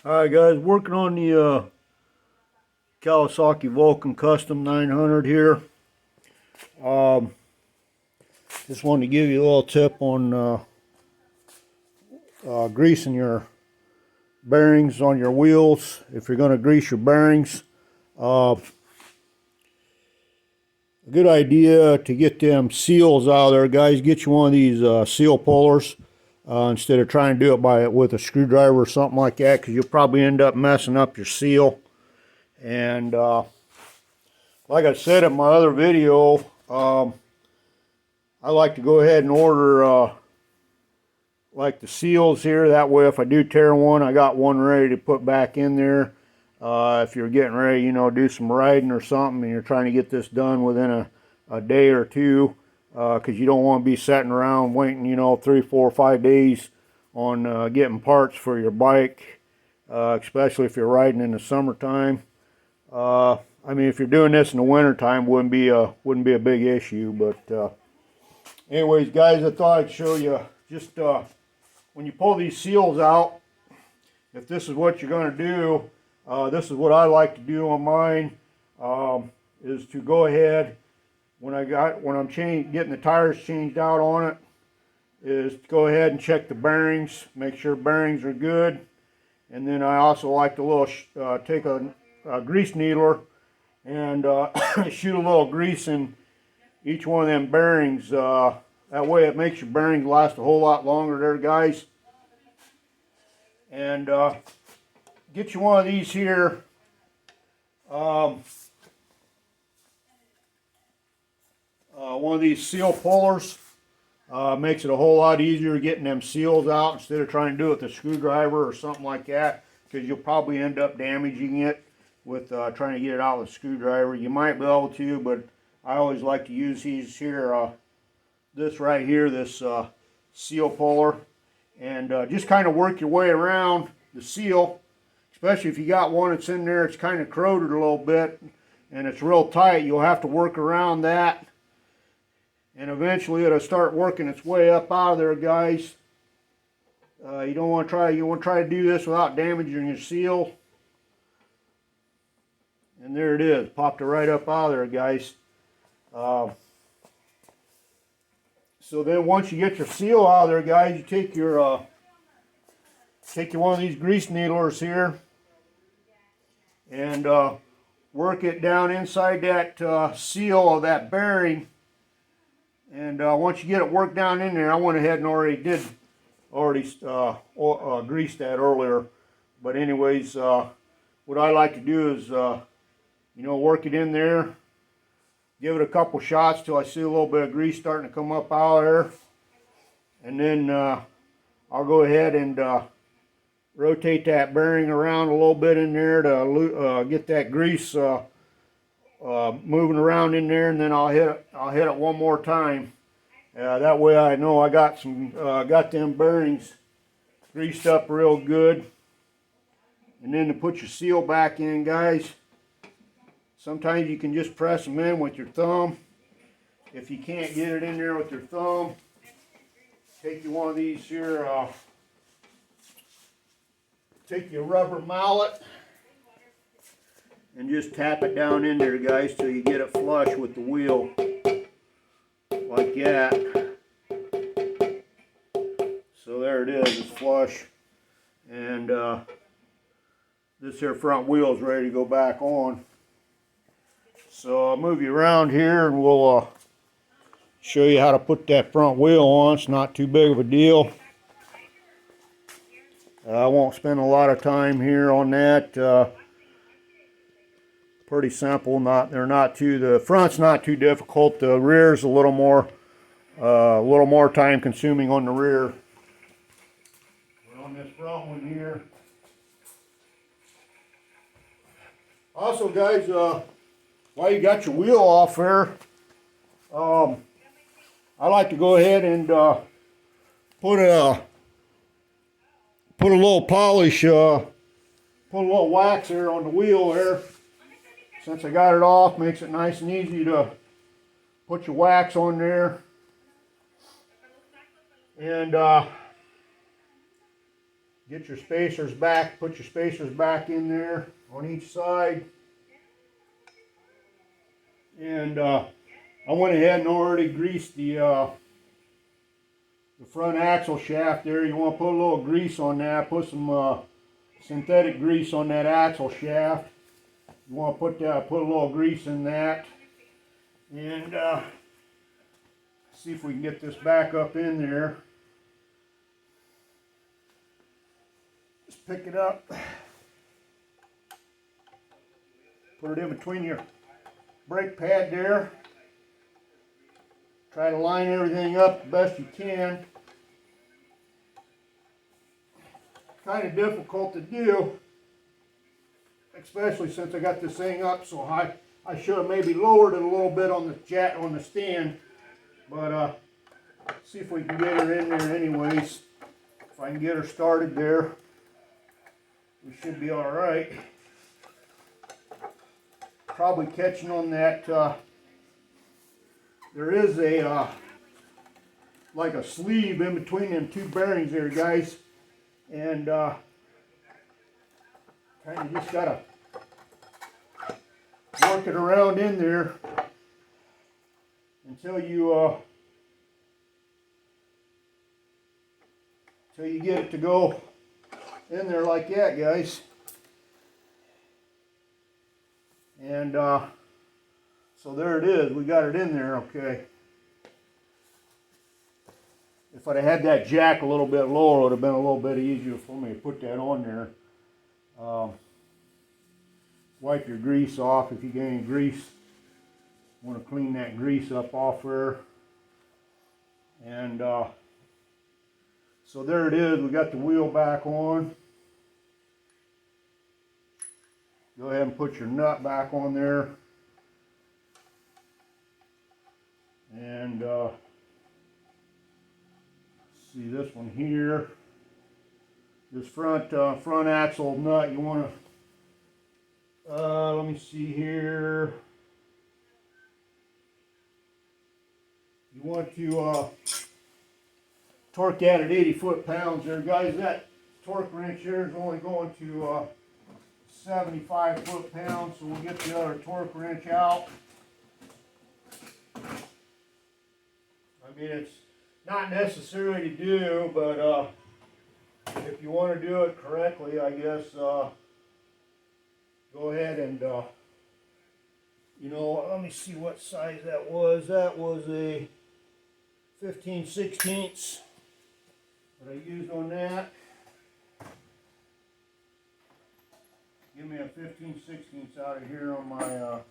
Alright guys, working on the Kawasaki Vulcan Custom 900 here. Just wanted to give you a little tip on greasing your bearings on your wheels. If you're going to grease your bearings, a good idea to get them seals out of there, guys. Get you one of these seal pullers instead of trying to do it with a screwdriver or something like that, because you'll probably end up messing up your seal. And like I said in my other video, I like to go ahead and order like the seals here. That way if I do tear one, I got one ready to put back in there. If you're getting ready, do some riding or something and you're trying to get this done within a day or two, because you don't want to be sitting around waiting 3, 4, 5 days on getting parts for your bike, especially if you're riding in the summertime. I mean, if you're doing this in the wintertime, wouldn't be a big issue. But anyways, guys, I thought I'd show you just when you pull these seals out, if this is what you're going to do, this is what I like to do on mine, is to go ahead when I'm getting the tires changed out on it, is to go ahead and check the bearings, make sure bearings are good. And then I also like to take a grease needler and shoot a little grease in each one of them bearings. That way it makes your bearings last a whole lot longer there, guys. And get you one of these here. One of these seal pullers. Makes it a whole lot easier getting them seals out instead of trying to do it with a screwdriver or something like that, because you'll probably end up damaging it with trying to get it out with a screwdriver. You might be able to, but I always like to use these here, this right here, this seal puller, and just kind of work your way around the seal, especially if you got one that's in there, it's kind of corroded a little bit and it's real tight. You'll have to work around that, and eventually it'll start working its way up out of there, guys. You want to try to do this without damaging your seal. And there it is, popped it right up out of there, guys. So then once you get your seal out of there, guys, you take your one of these grease needlers here and work it down inside that seal of that bearing. And once you get it worked down in there, I went ahead and already greased that earlier. But anyways, what I like to do is work it in there, give it a couple shots till I see a little bit of grease starting to come up out of there, and then I'll go ahead and rotate that bearing around a little bit in there to get that grease moving around in there, and then I'll hit it one more time. That way I know I got them bearings greased up real good. And then to put your seal back in, guys, sometimes you can just press them in with your thumb. If you can't get it in there with your thumb, take you one of these here, take your rubber mallet and just tap it down in there, guys, till you get it flush with the wheel, like that. So there it is, it's flush, and this here front wheel is ready to go back on. So I'll move you around here and we'll show you how to put that front wheel on. It's not too big of a deal. I won't spend a lot of time here on that. Pretty simple. The front's not too difficult. The rear's a little more time consuming on the rear. But on this front one here. Also, guys, while you got your wheel off there, I like to go ahead and put a little polish, put a little wax there on the wheel there. Since I got it off, makes it nice and easy to put your wax on there. And Get your spacers back, put your spacers back in there on each side. And I went ahead and already greased the front axle shaft there. You want to put a little grease on that. Put some synthetic grease on that axle shaft. You want to put a little grease in that. And see if we can get this back up in there. Just pick it up. Put it in between your brake pad there. Try to line everything up the best you can. Kind of difficult to do, especially since I got this thing up so high. I should have maybe lowered it a little bit on the stand, but see if we can get her in there anyways. If I can get her started there, we should be all right. Probably catching on that there is a like a sleeve in between them two bearings there, guys, and kind of just gotta work it around in there until you get it to go in there like that, guys. And so there it is. We got it in there, okay. If I'd have had that jack a little bit lower, it would have been a little bit easier for me to put that on there. Wipe your grease off if you get any grease. Want to clean that grease up off there. And so there it is. We got the wheel back on. Go ahead and put your nut back on there. And see this one here. This front axle nut, you want to, let me see here. You want to torque that at 80 foot-pounds there, guys. That torque wrench here is only going to 75 foot-pounds, so we'll get the other torque wrench out. I mean, it's not necessary to do, but if you want to do it correctly, I guess go ahead and you know, let me see what size that was. That was a 15/16 that I used on that. Give me a 15/16 out of here on my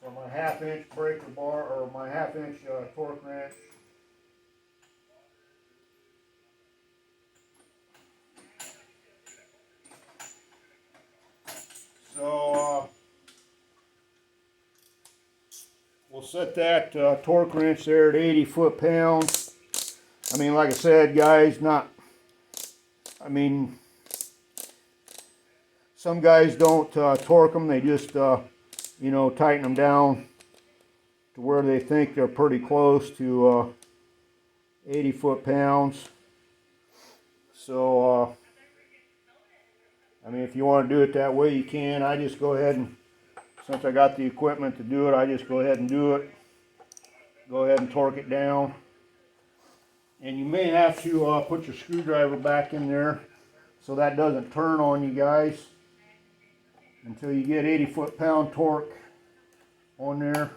for my 1/2 inch breaker bar, or my 1/2 inch torque wrench. So we'll set that torque wrench there at 80 foot-pounds. I mean, like I said, guys, I mean, some guys don't torque them. They just, you know, tighten them down to where they think they're pretty close to 80 foot-pounds. So, I mean, if you want to do it that way, you can. I just go ahead and, since I got the equipment to do it, I just go ahead and do it. Go ahead and torque it down. And you may have to put your screwdriver back in there so that doesn't turn on you, guys, until you get 80 foot-pound torque on there.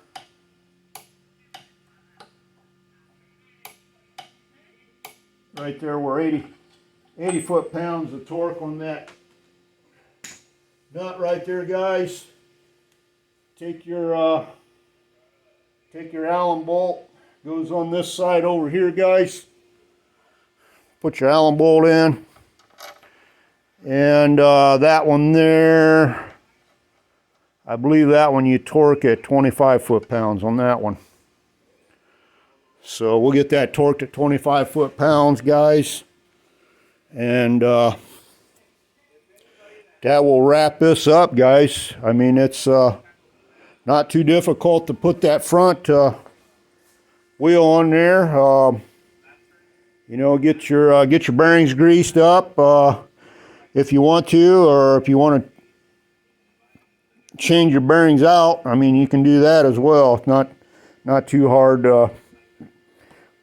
Right there, we're 80 foot-pounds of torque on that nut right there, guys. Take your Allen bolt, goes on this side over here, guys. Put your Allen bolt in, and that one there, I believe that one you torque at 25 foot-pounds on that one. So we'll get that torqued at 25 foot-pounds, guys, and that will wrap this up, guys. I mean, it's not too difficult to put that front wheel on there. you know, get your bearings greased up if you want to, or if you want to change your bearings out. I mean, you can do that as well. It's not too hard.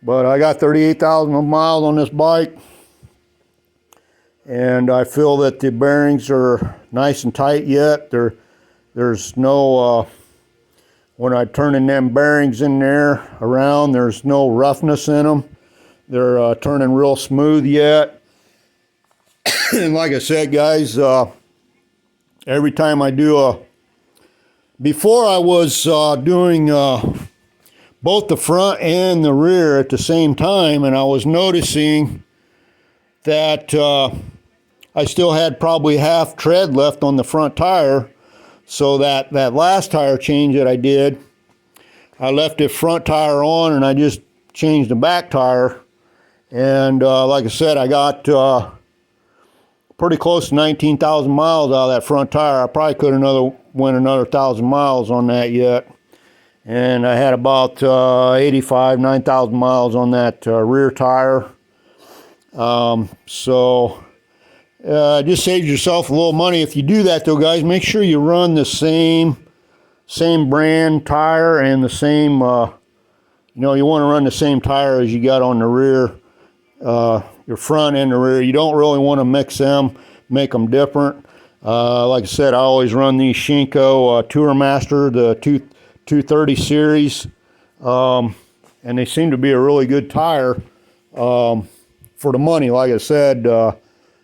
But I got 38,000 miles on this bike, and I feel that the bearings are nice and tight yet. There's no when I turn in them bearings in there around, there's no roughness in them. They're turning real smooth yet. And like I said, guys, every time I do before I was doing both the front and the rear at the same time, and I was noticing that I still had probably half tread left on the front tire. So that last tire change that I did, I left the front tire on and I just changed the back tire. And like I said, I got pretty close to 19,000 miles out of that front tire. I probably could have went another 1,000 miles on that yet. And I had about 9,000 miles on that rear tire. Just saves yourself a little money. If you do that though, guys, make sure you run the same brand tire and the same, you know, you want to run the same tire as you got on the rear, your front and the rear. You don't really want to mix them, make them different. Like I said, I always run these Shinko Tourmaster, the 230 series, and they seem to be a really good tire for the money. Like I said,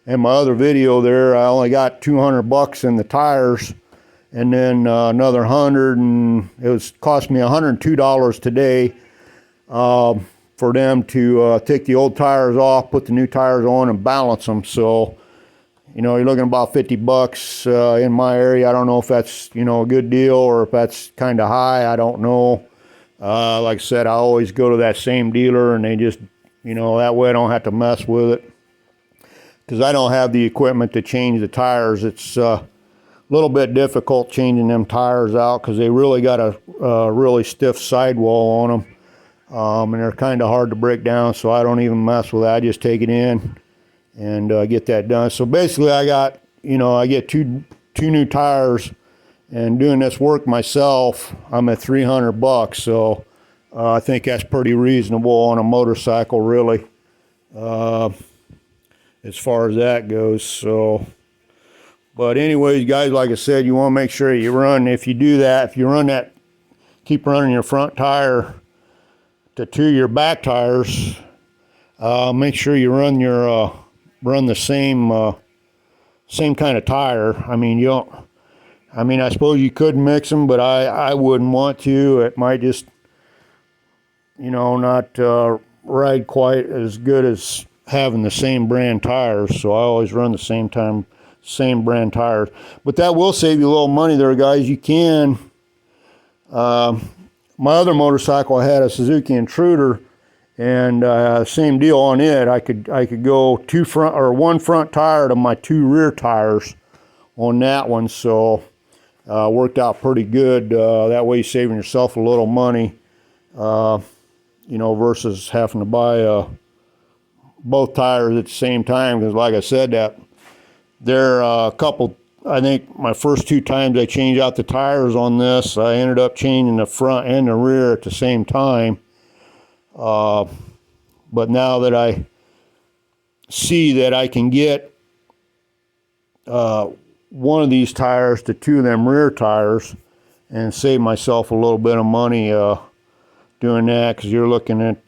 in my other video there, I only got $200 in the tires, and then another 100, and it was cost me $102 today for them to take the old tires off, put the new tires on, and balance them. So, you know, you're looking about $50 in my area. I don't know if that's, you know, a good deal or if that's kind of high. I don't know. Like I said, I always go to that same dealer, and they just, you know, that way I don't have to mess with it, because I don't have the equipment to change the tires. It's a little bit difficult changing them tires out because they really got a really stiff sidewall on them, and they're kind of hard to break down, so I don't even mess with that. I just take it in and get that done. So basically I got, you know, I get two new tires, and doing this work myself, I'm at $300. So I think that's pretty reasonable on a motorcycle, really. As far as that goes. So, but anyways, guys, like I said, you want to make sure you run, if you do that, if you run that, keep running your front tire to your back tires, make sure you run your run the same kind of tire. I mean, you don't, I mean, I suppose you could mix them, but I wouldn't want to. It might just, you know, not ride quite as good as having the same brand tires. So I always run the same brand tires. But that will save you a little money there, guys. You can, my other motorcycle, I had a Suzuki Intruder, and same deal on it. I could go one front tire to my two rear tires on that one. So worked out pretty good. That way you're saving yourself a little money, you know, versus having to buy both tires at the same time. Because like I said, that there a couple, I think my first two times I changed out the tires on this, I ended up changing the front and the rear at the same time. But now that I see that I can get one of these tires to two of them rear tires and save myself a little bit of money doing that, because you're looking at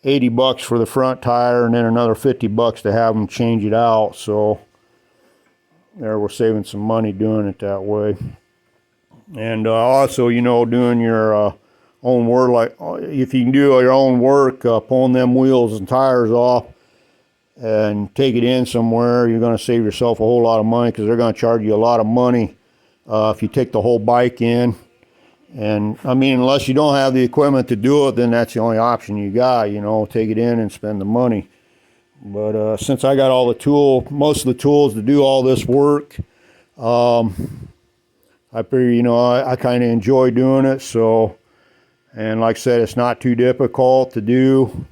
$80 for the front tire and then another $50 to have them change it out. So there, we're saving some money doing it that way. And also, you know, doing your own work, like if you can do your own work, pulling them wheels and tires off and take it in somewhere, you're going to save yourself a whole lot of money, because they're going to charge you a lot of money if you take the whole bike in. And I mean, unless you don't have the equipment to do it, then that's the only option you got, you know, take it in and spend the money. But since I got all the most of the tools to do all this work, I figure, you know, I kind of enjoy doing it. So, and like I said, it's not too difficult to do.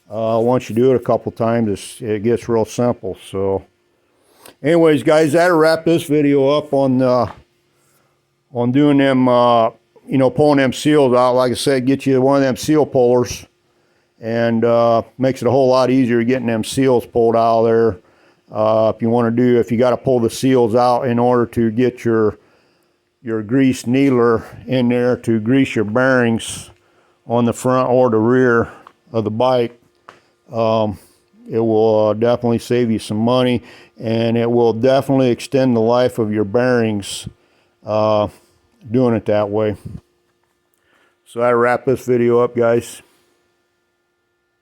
Once you do it a couple times, it gets real simple. So anyways, guys, that'll wrap this video up on doing them, you know, pulling them seals out. Like I said, get you one of them seal pullers, and makes it a whole lot easier getting them seals pulled out of there. If you got to pull the seals out in order to get your grease needler in there to grease your bearings on the front or the rear of the bike, it will definitely save you some money, and it will definitely extend the life of your bearings doing it that way. So I wrap this video up, guys.